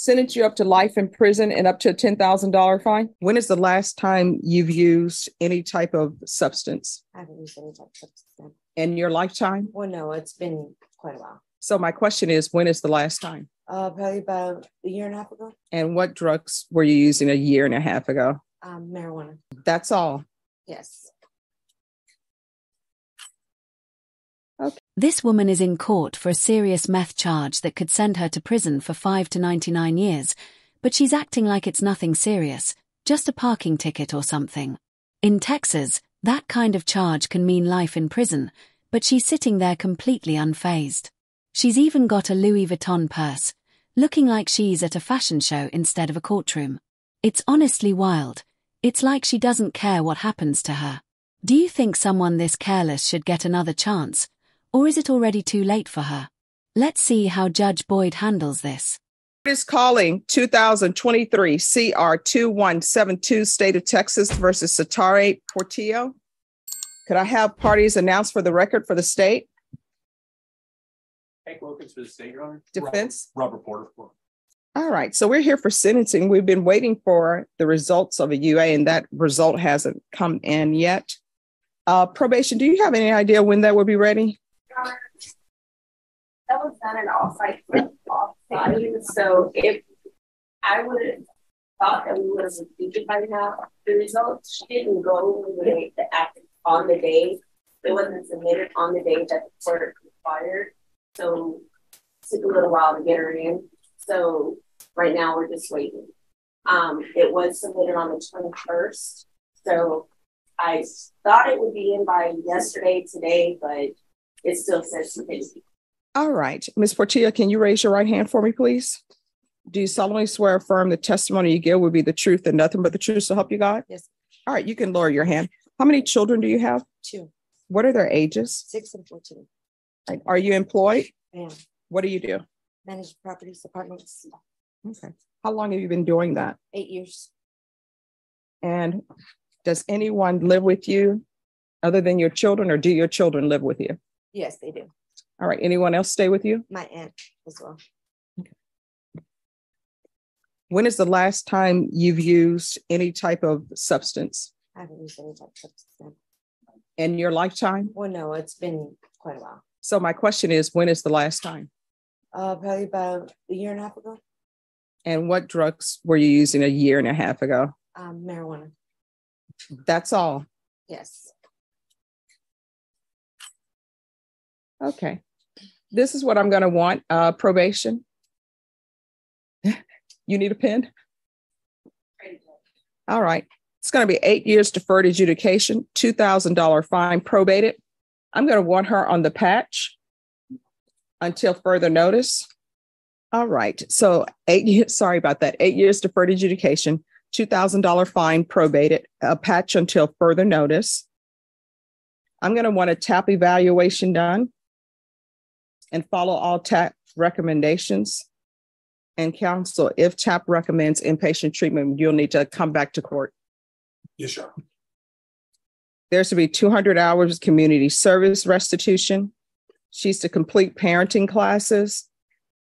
sentence you up to life in prison and up to a $10,000 fine. When is the last time you've used any type of substance? I haven't used any type of substance. In your lifetime? Well, no, it's been quite a while. So my question is, when is the last time? Probably about a year and a half ago. And what drugs were you using a year and a half ago? Marijuana. That's all. Yes. Okay. This woman is in court for a serious meth charge that could send her to prison for 5 to 99 years, but she's acting like it's nothing serious, just a parking ticket or something. In Texas, that kind of charge can mean life in prison, but she's sitting there completely unfazed. She's even got a Louis Vuitton purse, looking like she's at a fashion show instead of a courtroom. It's honestly wild. It's like she doesn't care what happens to her. Do you think someone this careless should get another chance? Or is it already too late for her? Let's see how Judge Boyd handles this. It is calling 2023 CR 2172 State of Texas versus Satare Portillo. Could I have parties announced for the record for the state? Hank Wilkins for the state, Your Honor. Defense? Robert Porter. All right, so we're here for sentencing. We've been waiting for the results of a UA, and that result hasn't come in yet. Probation, do you have any idea when that will be ready? That was done in off-site. So if I would have thought that we would have received it by now, the results didn't go on the day. It wasn't submitted on the day that the court required. So it took a little while to get her in. So right now we're just waiting. It was submitted on the 21st. So I thought it would be in by yesterday, today, but it still says today. All right. Ms. Portillo, can you raise your right hand for me, please? Do you solemnly swear or affirm the testimony you give will be the truth and nothing but the truth to help you God? Yes. All right. You can lower your hand. How many children do you have? 2. What are their ages? 6 and 14. Right. Are you employed? I am. What do you do? Manage properties, apartments. Okay. How long have you been doing that? 8 years. And does anyone live with you other than your children, or do your children live with you? Yes, they do. All right. Anyone else stay with you? My aunt as well. Okay. When is the last time you've used any type of substance? I haven't used any type of substance. In your lifetime? Well, no, it's been quite a while. So my question is, when is the last time? Probably about a year and a half ago. And what drugs were you using a year and a half ago? Marijuana. That's all. Yes. Okay. This is what I'm going to want. Probation. You need a pen? All right. It's going to be 8 years deferred adjudication, $2,000 fine, probated. I'm going to want her on the patch until further notice. All right. So 8 years, sorry about that. 8 years deferred adjudication, $2,000 fine, probated, a patch until further notice. I'm going to want a TAP evaluation done and follow all TAP recommendations. And counsel, if TAP recommends inpatient treatment, you'll need to come back to court. Yes, sir. There's to be 200 hours community service restitution. She's to complete parenting classes,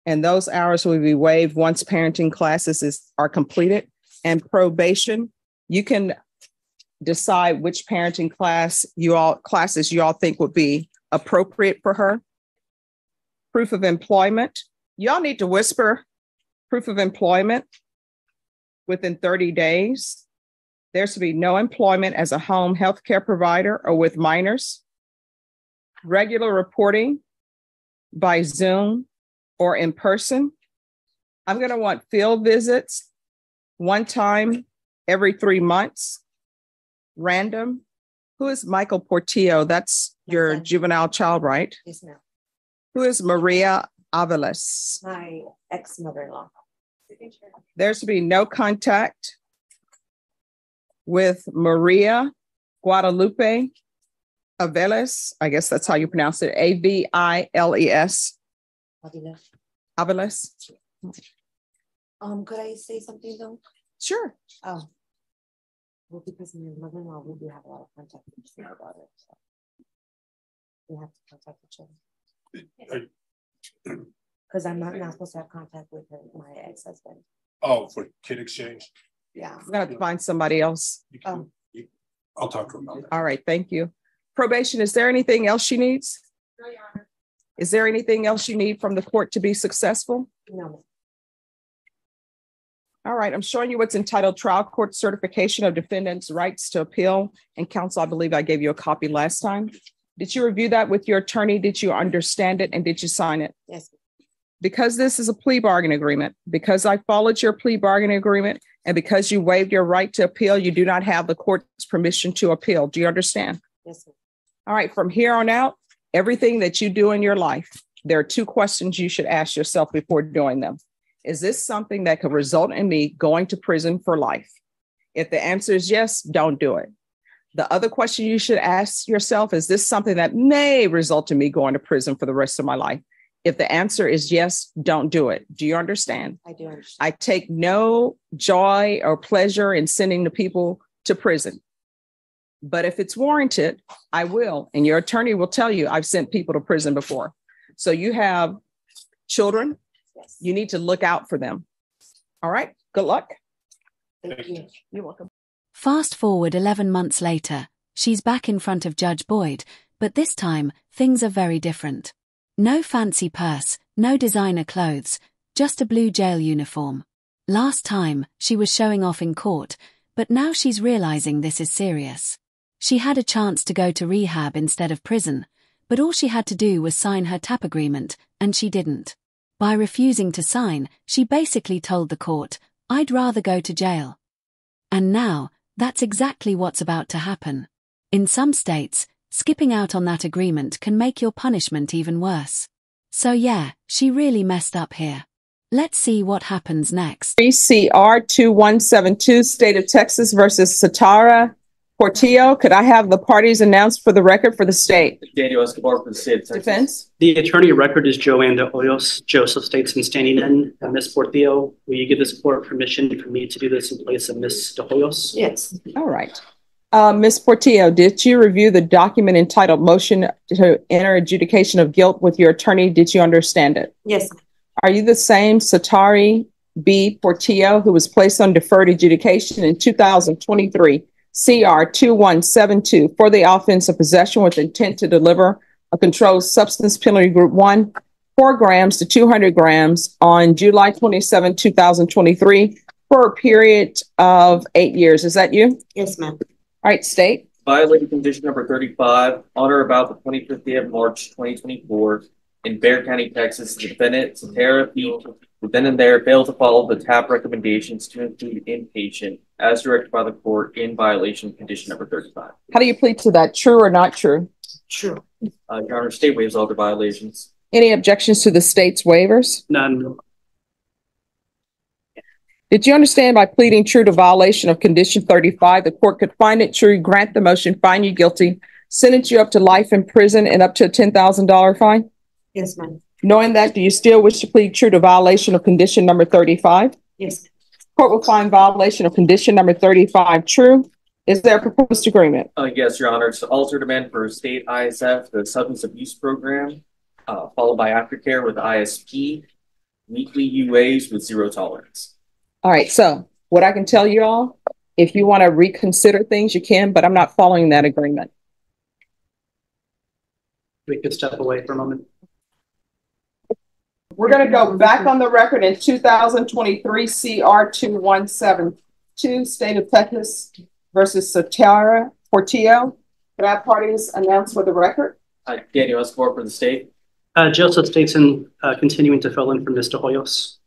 and those hours will be waived once parenting classes are completed. And probation, you can decide which parenting classes you all think would be appropriate for her. Proof of employment. Y'all need to whisper proof of employment within 30 days. There's to be no employment as a home health care provider or with minors. Regular reporting by Zoom or in person. I'm going to want field visits one time every 3 months. Random. Who is Michael Portillo? That's your juvenile child, right? Yes, ma'am. Who is Maria Avalos? My ex-mother-in-law. There's to be no contact with Maria Guadalupe Aveles. I guess that's how you pronounce it. Aviles. Aveles. Could I say something though? Sure. Oh. Well, because my mother-in-law, we do have a lot of contact with my daughter, so we have to contact each other. Because I'm not supposed to have contact with my ex-husband. Oh, for kid exchange? Yeah. We're gonna have to find somebody else. I'll talk to him about that. All right, thank you. Probation, is there anything else she needs? No, Your Honor. Is there anything else you need from the court to be successful? No. All right, I'm showing you what's entitled Trial Court Certification of Defendant's Rights to Appeal. And counsel, I believe I gave you a copy last time. Did you review that with your attorney? Did you understand it and did you sign it? Yes. Because this is a plea bargain agreement, because I followed your plea bargaining agreement, and because you waived your right to appeal, you do not have the court's permission to appeal. Do you understand? Yes, sir. All right, from here on out, everything that you do in your life, there are two questions you should ask yourself before doing them. Is this something that could result in me going to prison for life? If the answer is yes, don't do it. The other question you should ask yourself, is this something that may result in me going to prison for the rest of my life? If the answer is yes, don't do it. Do you understand? I do understand. I take no joy or pleasure in sending the people to prison. But if it's warranted, I will. And your attorney will tell you I've sent people to prison before. So you have children. Yes. You need to look out for them. All right. Good luck. Thank you. You're welcome. Fast forward 11 months later, she's back in front of Judge Boyd, but this time, things are very different. No fancy purse, no designer clothes, just a blue jail uniform. Last time, she was showing off in court, but now she's realizing this is serious. She had a chance to go to rehab instead of prison, but all she had to do was sign her TAP agreement, and she didn't. By refusing to sign, she basically told the court, "I'd rather go to jail." And now, that's exactly what's about to happen. In some states, skipping out on that agreement can make your punishment even worse. So yeah, she really messed up here. Let's see what happens next. 3CR 2172, State of Texas versus Satara Portillo. Could I have the parties announced for the record for the state? Daniel Escobar for the state of Texas. Defense? The attorney of record is Joanne de Hoyos. Joseph Statesman standing in. And Ms. Portillo, will you give this court permission for me to do this in place of Ms. de Hoyos? Yes. All right. Ms. Portillo, did you review the document entitled Motion to Enter Adjudication of Guilt with your attorney? Did you understand it? Yes. Are you the same Satari B. Portillo who was placed on deferred adjudication in 2023, CR 2172, for the offense of possession with intent to deliver a controlled substance, penalty group 1, 4 grams to 200 grams on July 27, 2023, for a period of 8 years? Is that you? Yes, ma'am. All right, state. Violated condition number 35, on or about the 25th day of March 2024, in Bexar County, Texas, the defendant, Satara B., who then and there failed to follow the TAP recommendations to include inpatient as directed by the court in violation of condition number 35. How do you plead to that? True or not true? True. Your Honor, state waives all the violations. Any objections to the state's waivers? None. Did you understand by pleading true to violation of condition 35, the court could find it true, grant the motion, find you guilty, sentence you up to life in prison and up to a $10,000 fine? Yes, ma'am. Knowing that, do you still wish to plead true to violation of condition number 35? Yes. Court will find violation of condition number 35 true. Is there a proposed agreement? Yes, Your Honor. It's altered amend for state ISF, the substance abuse program, followed by aftercare with ISP, weekly UAs with zero tolerance. All right, so what I can tell you all, if you want to reconsider things, you can, but I'm not following that agreement. We could step away for a moment. We're going to go back on the record in 2023 CR 2172, State of Texas versus Satara Portillo. Could I have parties announced for the record? Daniel Escobar for the state. Joseph Statesman continuing to fill in for Ms. de Hoyos.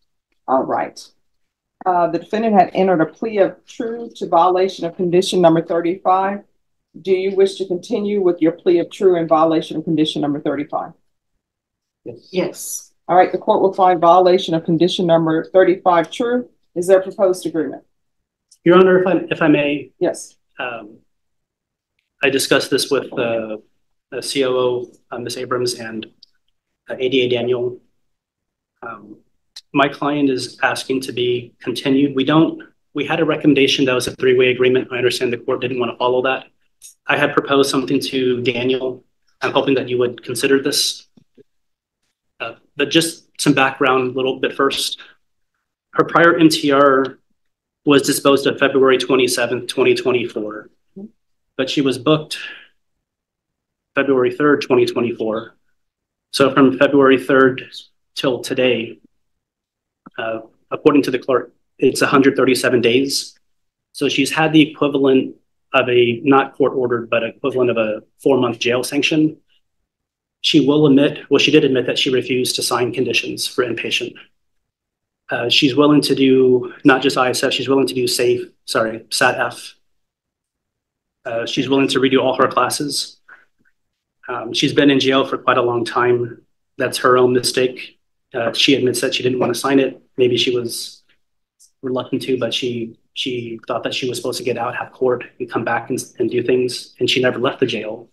All right. The defendant had entered a plea of true to violation of condition number 35. Do you wish to continue with your plea of true in violation of condition number 35? Yes. Yes. All right, the court will find violation of condition number 35 true. Is there a proposed agreement? Your Honor, if I may. Yes. I discussed this with the COO, Ms. Abrams, and ADA Daniel. My client is asking to be continued. We had a recommendation that was a 3-way agreement. I understand the court didn't want to follow that. I had proposed something to Daniel. I'm hoping that you would consider this. But just some background a little bit first. Her prior MTR was disposed of February 27th, 2024, but she was booked February 3rd, 2024. So from February 3rd till today, according to the clerk, it's 137 days. So she's had the equivalent of a, not court ordered, but equivalent of a 4-month jail sanction. She did admit that she refused to sign conditions for inpatient. She's willing to do not just ISF, she's willing to do SAT-F. She's willing to redo all her classes. She's been in jail for quite a long time. That's her own mistake. She admits that she didn't want to sign it. Maybe she was reluctant to, but she thought that she was supposed to get out, have court, and come back and do things. And she never left the jail.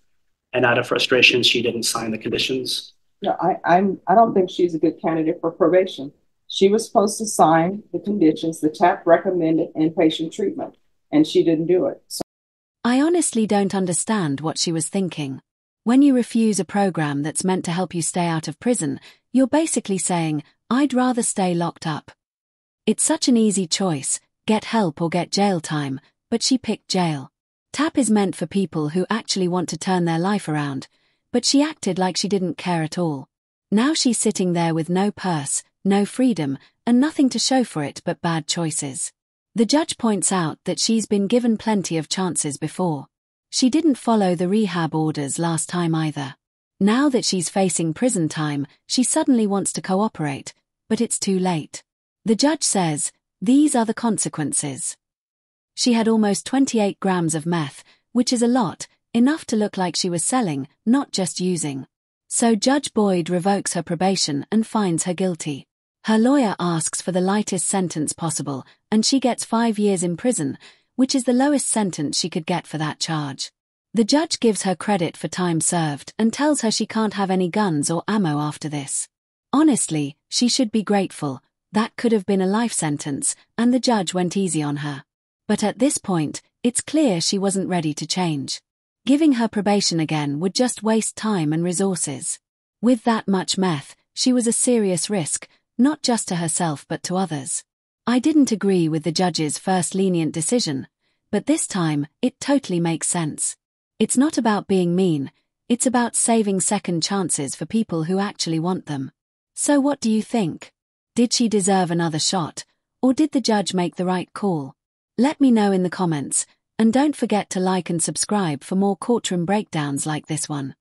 And out of frustration, she didn't sign the conditions. No, I don't think she's a good candidate for probation. She was supposed to sign the conditions. The TAP recommended inpatient treatment, and she didn't do it. So I honestly don't understand what she was thinking. When you refuse a program that's meant to help you stay out of prison, you're basically saying, I'd rather stay locked up. It's such an easy choice, get help or get jail time, but she picked jail. TAP is meant for people who actually want to turn their life around, but she acted like she didn't care at all. Now she's sitting there with no purse, no freedom, and nothing to show for it but bad choices. The judge points out that she's been given plenty of chances before. She didn't follow the rehab orders last time either. Now that she's facing prison time, she suddenly wants to cooperate, but it's too late. The judge says, these are the consequences. She had almost 28 grams of meth, which is a lot, enough to look like she was selling, not just using. So Judge Boyd revokes her probation and finds her guilty. Her lawyer asks for the lightest sentence possible, and she gets 5 years in prison, which is the lowest sentence she could get for that charge. The judge gives her credit for time served and tells her she can't have any guns or ammo after this. Honestly, she should be grateful. That could have been a life sentence, and the judge went easy on her. But at this point, it's clear she wasn't ready to change. Giving her probation again would just waste time and resources. With that much meth, she was a serious risk, not just to herself but to others. I didn't agree with the judge's first lenient decision, but this time, it totally makes sense. It's not about being mean, it's about saving second chances for people who actually want them. So what do you think? Did she deserve another shot, or did the judge make the right call? Let me know in the comments, and don't forget to like and subscribe for more courtroom breakdowns like this one.